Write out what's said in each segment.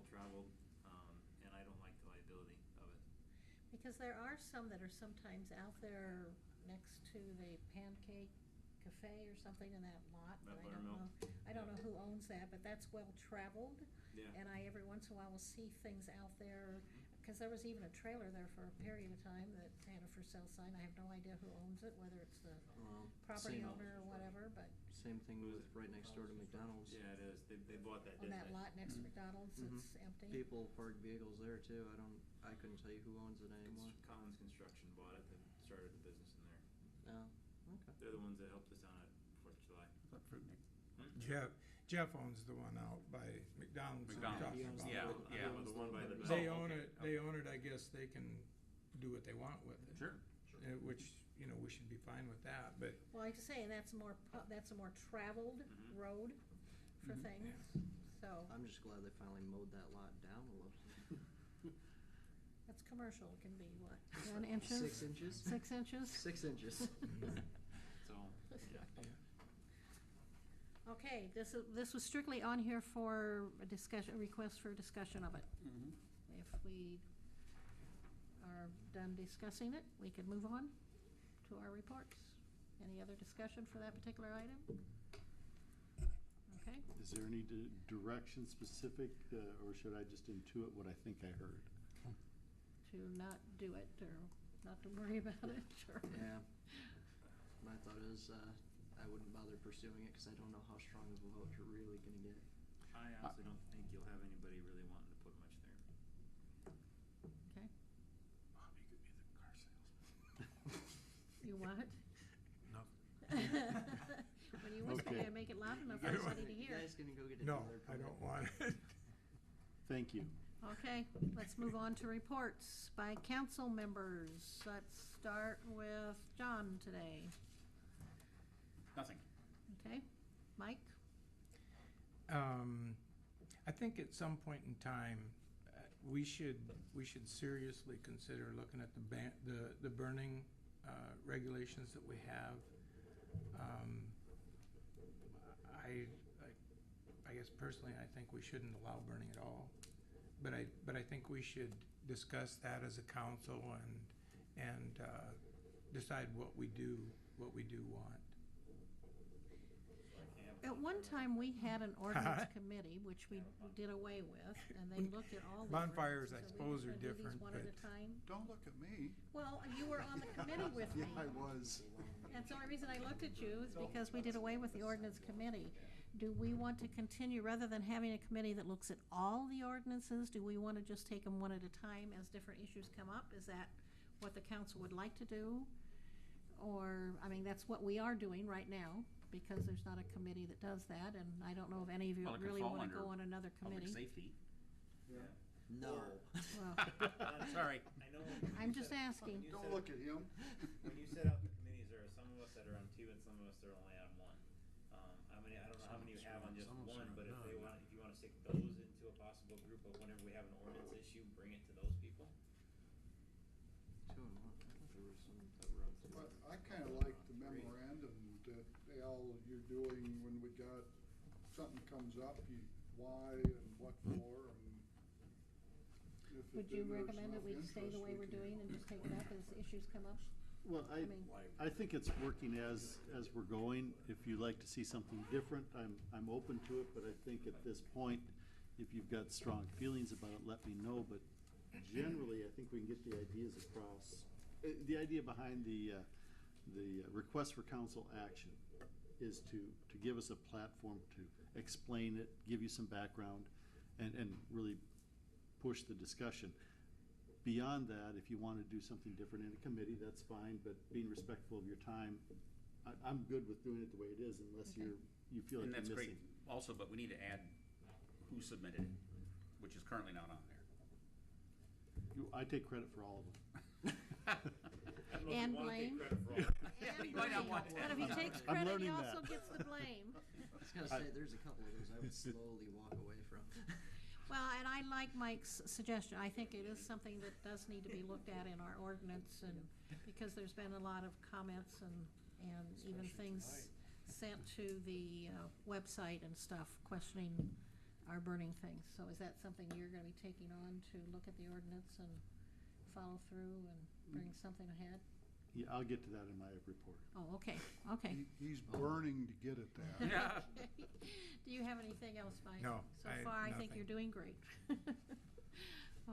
well-traveled, and I don't like the liability of it. Because there are some that are sometimes out there next to the Pancake Cafe or something in that lot. That but buttermilk? I don't know Yeah. who owns that, but that's well-traveled. Yeah. And I, every once in a while, will see things out there, because there was even a trailer there for a period of time that had a for sale sign. I have no idea who owns it, whether it's the property same- owner or whatever, but Same thing Who is with it? right next door to McDonald's. Yeah, it is. They bought that, on didn't that they? lot next to McDonald's, it's Mhm. empty. People park vehicles there too. I couldn't tell you who owns it anymore. Collins Construction bought it, they started the business in there. Oh, okay. They're the ones that helped us out at 4th of July. Jeff owns the one out by McDonald's. that we're talking McDonald's, about. yeah. The one by the. They Oh, own okay, it, they own it, I guess they can do what they want with it. Sure. Which, we should be fine with that, but Well, like I say, that's a more traveled Mhm. road for Mhm. things, so. I'm just glad they finally mowed that lot down a little. That's commercial, it can be what, 10 inches? 6 inches? 6 inches? 6 inches. So, yeah. Okay, this was strictly on here for a discussion, a request for discussion of it. If we are done discussing it, we can move on to our reports. Any other discussion for that particular item? Okay, Is there any direction specific, or should I just intuit what I think I heard? to not do it, or not to worry about it, or? Yeah. My thought is I wouldn't bother pursuing it because I don't know how strong of a vote you're really going to get. I honestly don't think you'll have anybody really wanting to put much there. Okay, Bobby could be the car salesman. you what? no. When you whisper, Okay. you make it loud enough for everybody to You hear. guys going to go get a No, dealer I don't permit? want it. Thank you. Okay, let's move on to reports by council members. Let's start with John today. Nothing. Okay, Mike? I think at some point in time, we should seriously consider looking at the burning regulations that we have. I guess personally, I think we shouldn't allow burning at all. But I think we should discuss that as a council and decide what we do want. At one time, we had an ordinance committee, which we did away with, and they looked at all the Bonfires, ordinances, I and we suppose, were are gonna do these different, one at a but- time. Don't look at me. Well, you were on the committee with me. Yeah, I was. That's the only reason I looked at you, is because we did away with the ordinance committee. Do we want to continue, rather than having a committee that looks at all the ordinances, do we want to just take them one at a time as different issues come up? Is that what the council would like to do? Or, I mean, that's what we are doing right now, because there's not a committee that does that, and I don't know if any of you Well, it could really fall want to under go on another Public committee. safety. Yeah. No. Well, Sorry. I know. when I'm you just set- asking. when you Don't set look up- at him. When you set out the committees, there are some of us that are on 2 and some of us that are only on 1. I don't know how many you have on just Some of us one, are but if none. you want to stick those into a possible group of whenever we have an ordinance issue, bring it to those people. 2 and 1. I thought there were some that were up to. But I kind of like the memorandum that, Al, you're doing when we got, something comes up, why and what for, and if Would you there's recommend that we enough stay the interest, way we we're can- doing and just take it up as issues come up? Well, I mean- I think it's working as we're going. If you'd like to see something different, I'm open to it, but I think at this point, if you've got strong feelings about it, let me know. But generally, I think we can get the ideas across. The idea behind the request for council action is to give us a platform to explain it, give you some background, and really push the discussion. Beyond that, if you want to do something different in a committee, that's fine, but being respectful of your time, I'm good with doing it the way it is unless Okay. you feel like And you're that's great missing. also, but we need to add who submitted it, which is currently not on there. I take credit for all of them. I don't know if And you want to take blame. credit for all of it. And You might not blame. want to. But if he takes I'm credit, he learning also that. gets the blame. I was going to say, there's a couple of those I would slowly walk away from. Well, and I like Mike's suggestion. I think it is something that does need to be looked at in our ordinance, and because there's been a lot of comments and even things sent to the website and stuff questioning our burning things. So is that something you're gonna be taking on to look at the ordinance and follow through and bring something ahead? Yeah, I'll get to that in my report. Oh, okay, okay. He's burning to get at that. Yeah. Do you have anything else, Mike? No, So far, I think nothing. you're doing great.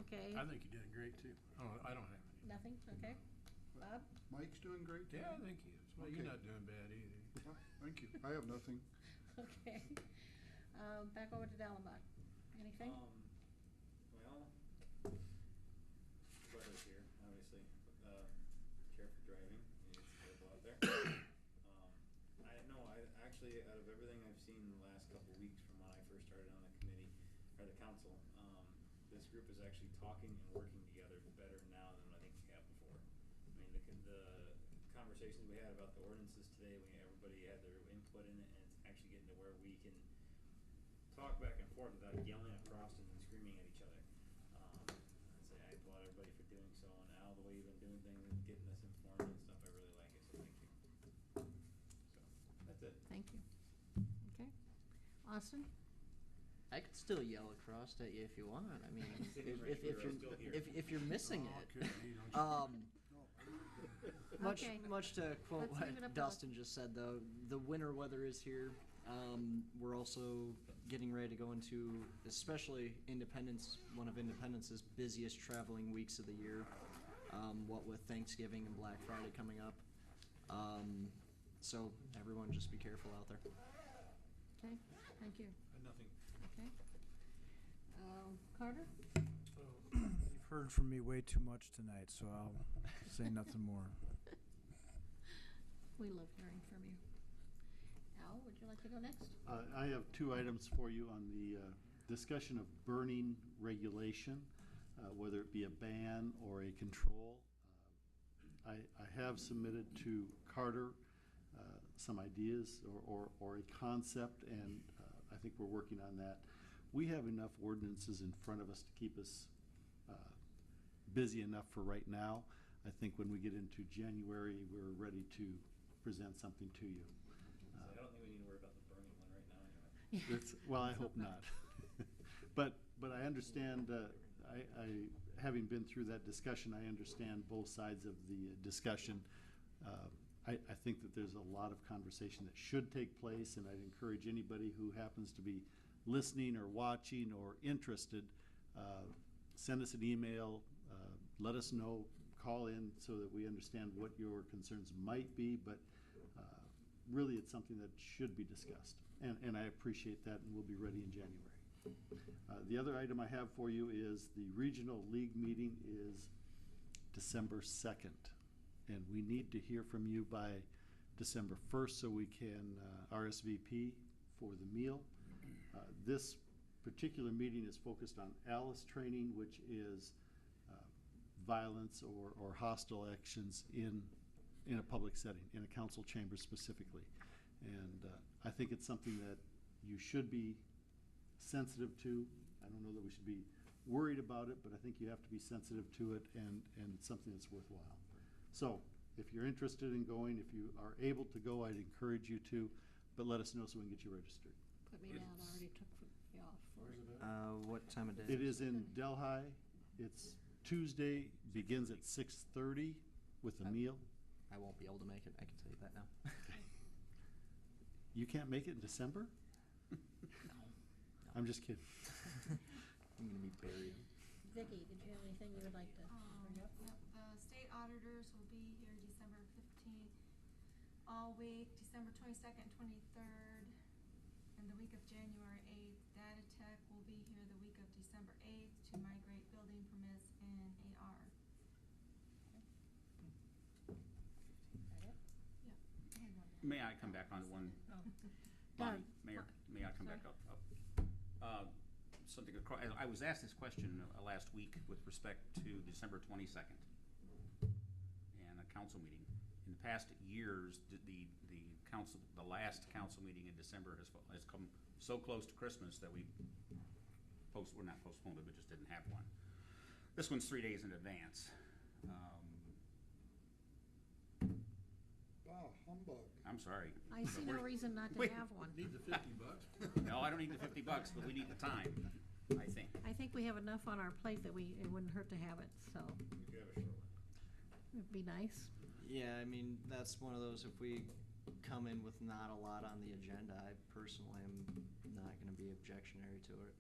Okay, I think you're doing great too. I don't have any. nothing, okay? Bob? Mike's doing great. too? Yeah, I think he is. Well, you're Okay. not doing bad either. Oh, thank you. I have nothing. Okay. Back over to Dallenbach. Anything? Well, weather's here, obviously. Careful driving. It's terrible out there. I actually, out of everything I've seen in the last couple of weeks from when I first started on the committee, or the council, this group is actually talking and working together better now than I think we have before. I mean, the conversations we had about the ordinances today, everybody had their input in it, and it's actually getting to where we can talk back and forth without yelling across and screaming at each other. I'd say I applaud everybody for doing so, and Al, the way you've been doing things and getting us informed and stuff, I really like it, so thank you. So, that's it. Thank you. Okay. Austin? I could still yell across at you if you want. I mean, Sitting if, right if, here, if I'm you're still here. if you're missing Oh, it. could be, don't you? Much Okay. much to quote Let's what leave it up to Dustin just said though, the winter weather is here. We're also getting ready to go into, especially Independence, one of Independence's busiest traveling weeks of the year. What with Thanksgiving and Black Friday coming up. So everyone just be careful out there. Okay, thank you. Nothing. Okay. Carter? You've heard from me way too much tonight, so I'll say nothing more. We love hearing from you. Al, would you like to go next? I have two items for you on the discussion of burning regulation, whether it be a ban or a control. I have submitted to Carter some ideas or a concept, and I think we're working on that. We have enough ordinances in front of us to keep us busy enough for right now. I think when we get into January, we're ready to present something to you. So I don't think we need to worry about the burning one right now anyway. Well, I hope not. But I understand, having been through that discussion, I understand both sides of the discussion. I think that there's a lot of conversation that should take place, and I'd encourage anybody who happens to be listening or watching or interested, send us an email, let us know, call in so that we understand what your concerns might be, but really it's something that should be discussed. And I appreciate that, and we'll be ready in January. The other item I have for you is the regional league meeting is December 2nd. And we need to hear from you by December 1st so we can RSVP for the meal. This particular meeting is focused on ALICE training, which is violence or hostile actions in a public setting, in a council chamber specifically. And I think it's something that you should be sensitive to. I don't know that we should be worried about it, but I think you have to be sensitive to it, and it's something that's worthwhile. So if you're interested in going, if you are able to go, I'd encourage you to, but let us know so we can get you registered. Put me down, I already took you off for it. What time of day? It is in Delhi. It's Tuesday, begins at 6:30 with a meal. I won't be able to make it. I can tell you that now. You can't make it in December? I'm just kidding. I'm gonna be buried. Vicki, did you have anything you would like to bring up? Yep, the state auditors will be here December 15th, all week, December 22nd, 23rd, and the week of January 8th. Data Tech will be here the week of December 8th to migrate building permits and AR. Is that it? Yep. I had one more. May I come back on one? Oh. Bonnie, Doug. Mayor, may I come back up? Something, I was asked this question last week with respect to December 22nd and a council meeting. In the past years, the last council meeting in December has come so close to Christmas that we we're not postponed it, but just didn't have one. This one's 3 days in advance. Bob, humbug. I'm sorry. I see no reason not to Wait. have one. Need the $50? No, I don't need the $50, but we need the time, I think. I think we have enough on our plate that it wouldn't hurt to have it, so We could have a short one. it'd be nice. Yeah, I mean, that's one of those, if we come in with not a lot on the agenda, I personally am not gonna be objectionary to it.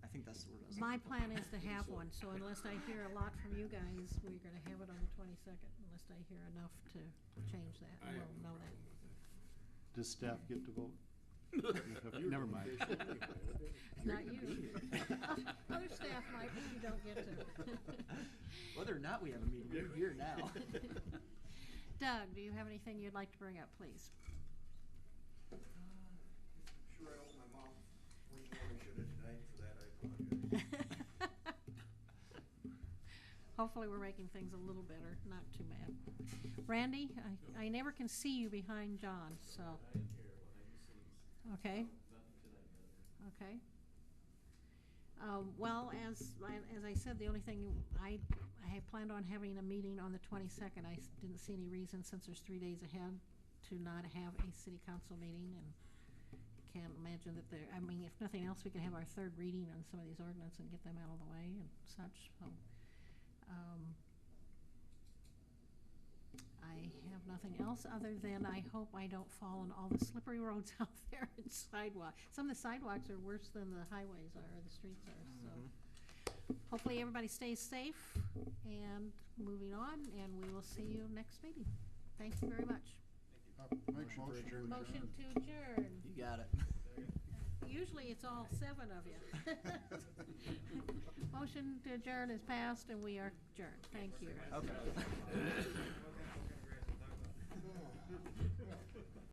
I think that's the word I was My looking for. plan is to have one, so unless I hear a lot from you guys, we're gonna have it on the 22nd, unless I hear enough to change that. I have We'll no know that. problem with it. Does staff get to vote? Never mind. Not you. Other staff might, but you don't get to. Whether or not we have a meeting, you're here now. Doug, do you have anything you'd like to bring up, please? Sure, I opened my mouth way more than I should have tonight. For that, I apologize. Hopefully, we're making things a little better, not too bad. Randy, I never can see you behind John, so. Okay. Okay. Well, as I said, the only thing, I had planned on having a meeting on the 22nd. I didn't see any reason, since there's 3 days ahead, to not have a city council meeting, and can't imagine that I mean, if nothing else, we can have our third reading on some of these ordinances and get them out of the way and such, so. I have nothing else other than I hope I don't fall on all the slippery roads out there and sidewalks. Some of the sidewalks are worse than the highways are, or the streets are, so. Hopefully everybody stays safe, and moving on, and we will see you next meeting. Thank you very much. Make motion to adjourn. Motion to adjourn. You got it. Usually it's all 7 of you. Motion to adjourn is passed, and we are adjourned. Thank you. Okay.